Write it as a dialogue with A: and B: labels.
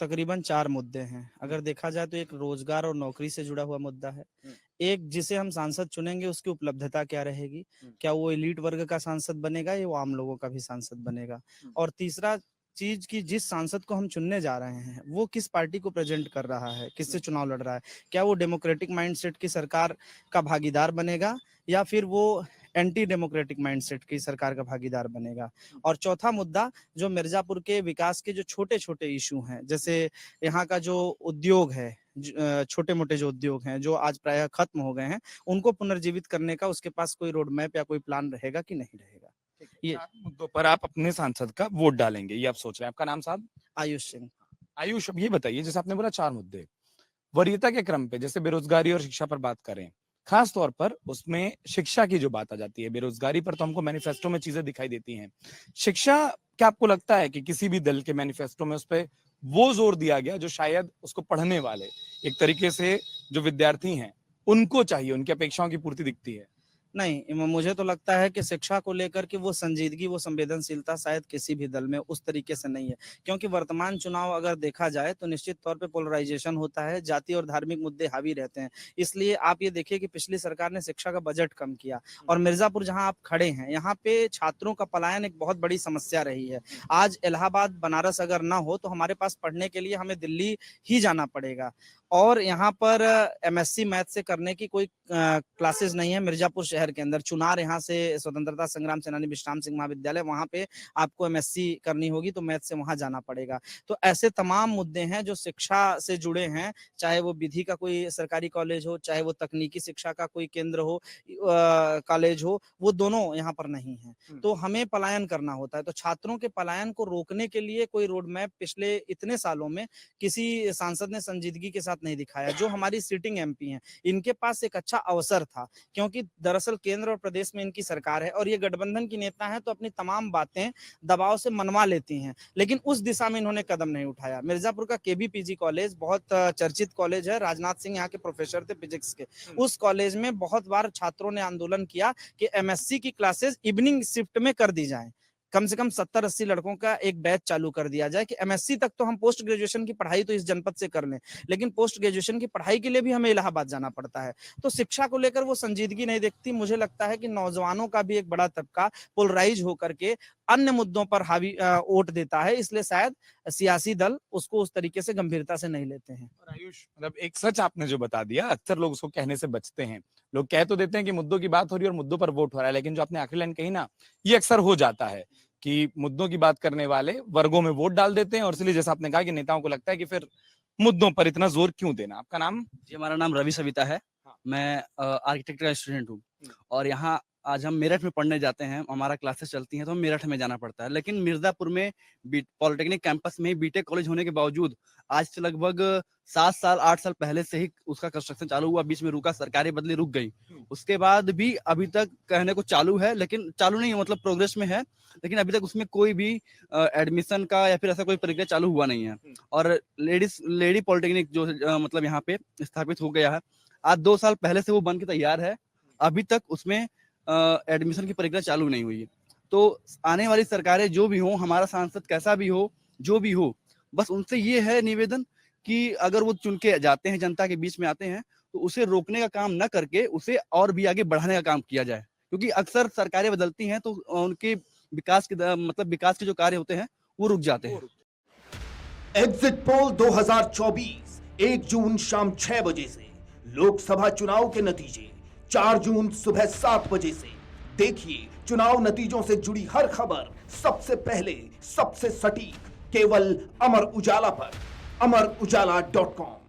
A: तकरीबन 4 मुद्दे हैं। अगर देखा जाए तो एक रोजगार और नौकरी से जुड़ा हुआ मुद्दा है। एक जिसे हम सांसद चुनेंगे उसकी उपलब्धता क्या रहेगी? क्या वो एलीट वर्ग का सांसद बनेगा या वो आम लोगों का भी सांसद बनेगा? और तीसरा चीज कि जिस सांसद को हम चुनने जा रहे हैं वो किस पार्टी को प्रेजेंट कर रहा है, किससे चुनाव लड़ रहा है? क्या वो डेमोक्रेटिक माइंडसेट की सरकार का भागीदार बनेगा या फिर वो एंटी डेमोक्रेटिक माइंडसेट की सरकार का भागीदार बनेगा? और चौथा मुद्दा जो मिर्जापुर के विकास के जो छोटे छोटे इशू हैं, जैसे यहाँ का जो उद्योग है, छोटे मोटे जो उद्योग हैं जो आज प्रायः खत्म हो गए हैं, उनको पुनर्जीवित करने का उसके पास कोई रोड मैप या कोई प्लान रहेगा कि नहीं रहेगा? ये
B: 4 मुद्दों पर आप अपने सांसद का वोट डालेंगे, ये आप सोच रहे हैं। आपका नाम साहब?
A: आयुष सिंह।
B: आयुष, अब ये बताइए, जैसे आपने बोला 4 मुद्दे, वरीयता के क्रम पे जैसे बेरोजगारी और शिक्षा पर बात करें, खास तौर पर उसमें शिक्षा की जो बात आ जाती है, बेरोजगारी पर तो हमको मैनिफेस्टो में चीजें दिखाई देती हैं। शिक्षा, क्या आपको लगता है कि किसी भी दल के मैनिफेस्टो में उस पे वो जोर दिया गया जो शायद उसको पढ़ने वाले, एक तरीके से जो विद्यार्थी हैं, उनको चाहिए, उनकी अपेक्षाओं की पूर्ति दिखती है?
A: नहीं, मुझे तो लगता है कि शिक्षा को लेकर के वो संजीदगी, वो संवेदनशीलता शायद किसी भी दल में उस तरीके से नहीं है। क्योंकि वर्तमान चुनाव अगर देखा जाए तो निश्चित तौर पे पोलराइजेशन होता है, जाति और धार्मिक मुद्दे हावी रहते हैं। इसलिए आप ये देखिए कि पिछली सरकार ने शिक्षा का बजट कम किया और मिर्जापुर जहाँ आप खड़े हैं, यहाँ पे छात्रों का पलायन एक बहुत बड़ी समस्या रही है। आज इलाहाबाद, बनारस अगर ना हो तो हमारे पास पढ़ने के लिए हमें दिल्ली ही जाना पड़ेगा। और यहाँ पर एमएससी मैथ से करने की कोई क्लासेस नहीं है मिर्जापुर शहर के अंदर। चुनार यहाँ से स्वतंत्रता संग्राम सेनानी विश्राम सिंह महाविद्यालय, वहाँ पे आपको एमएससी करनी होगी तो मैथ से वहाँ जाना पड़ेगा। तो ऐसे तमाम मुद्दे हैं जो शिक्षा से जुड़े हैं, चाहे वो विधि का कोई सरकारी कॉलेज हो, चाहे वो तकनीकी शिक्षा का कोई केंद्र हो, कॉलेज हो, वो दोनों यहाँ पर नहीं है। तो हमें पलायन करना होता है। तो छात्रों के पलायन को रोकने के लिए कोई रोड मैप पिछले इतने सालों में किसी सांसद ने संजीदगी के साथ नहीं दिखाया। जो हमारी सिटिंग एमपी हैं, इनके पास एक अच्छा अवसर था, क्योंकि दरअसल केंद्र और प्रदेश में इनकी सरकार है और ये गठबंधन की नेता हैं, तो अपनी तमाम बातें दबाव से मनवा लेती हैं, लेकिन उस दिशा में इन्होंने कदम नहीं उठाया। मिर्जापुर का केबी पीजी कॉलेज बहुत चर्चित कॉलेज है, राजनाथ सिंह यहाँ के प्रोफेसर थे फिजिक्स के। उस कॉलेज में बहुत बार छात्रों ने आंदोलन किया कि एमएससी की क्लासेस इवनिंग शिफ्ट में कर दी जाए, कम से कम 70-80 लड़कों का एक बैच चालू कर दिया जाए कि एमएससी तक तो हम पोस्ट ग्रेजुएशन की पढ़ाई तो इस जनपद से कर लें, लेकिन पोस्ट ग्रेजुएशन की पढ़ाई के लिए भी हमें इलाहाबाद जाना पड़ता है। तो शिक्षा को लेकर वो संजीदगी नहीं देखती। मुझे लगता है कि नौजवानों का भी एक बड़ा तबका पोलराइज होकर के अन्य मुद्दों पर हावी वोट देता है, इसलिए शायद सियासी दल उसको उस तरीके से गंभीरता से नहीं लेते हैं।
B: और आयुष, मतलब एक सच आपने जो बता दिया, अक्सर लोग उसको कहने से बचते हैं। लोग कह तो देते हैं कि मुद्दों की बात हो रही है और मुद्दों पर वोट हो रहा है, लेकिन जो आपने आखिरी लाइन कही ना, ये अक्सर हो जाता है कि मुद्दों की बात करने वाले वर्गों में वोट डाल देते हैं और इसलिए जैसा आपने कहा कि नेताओं को लगता है कि फिर मुद्दों पर इतना जोर क्यों देना। आपका नाम?
C: जी, हमारा नाम रवि सविता है।
B: हाँ।
C: मैं आर्किटेक्ट का स्टूडेंट हूँ और यहाँ आज हम मेरठ में पढ़ने जाते हैं, हमारा क्लासेस चलती हैं तो हमें मेरठ में जाना पड़ता है। लेकिन मिर्ज़ापुर में पॉलिटेक्निक कैंपस में बीटेक कॉलेज होने के बावजूद आज से लगभग 7 साल 8 साल पहले से ही उसका कंस्ट्रक्शन चालू हुआ, बीच में रुका, सरकारें बदली, रुक गई। उसके बाद भी अभी तक कहने को चालू है, लेकिन चालू नहीं है, मतलब प्रोग्रेस में है, लेकिन अभी तक उसमें कोई भी एडमिशन का या फिर ऐसा कोई प्रक्रिया चालू हुआ नहीं है। और लेडी पॉलिटेक्निक जो मतलब यहाँ पे स्थापित हो गया है, आज 2 साल पहले से वो बन के तैयार है, अभी तक उसमें एडमिशन की प्रक्रिया चालू नहीं हुई है। तो आने वाली सरकारें जो भी हो, हमारा सांसद कैसा भी हो, जो भी हो, बस उनसे ये है निवेदन कि अगर वो चुन के जाते हैं, जनता के बीच में आते हैं, तो उसे रोकने का काम न करके उसे और भी आगे बढ़ाने का काम किया जाए। क्योंकि अक्सर सरकारें बदलती हैं तो उनके विकास के मतलब विकास के जो कार्य होते हैं वो रुक जाते हैं।
D: एग्जिट पोल 2024 1 जून शाम 6 बजे से, लोकसभा चुनाव के नतीजे 4 जून सुबह 7 बजे से। देखिए चुनाव नतीजों से जुड़ी हर खबर सबसे पहले, सबसे सटीक, केवल अमर उजाला पर, amarujala.com।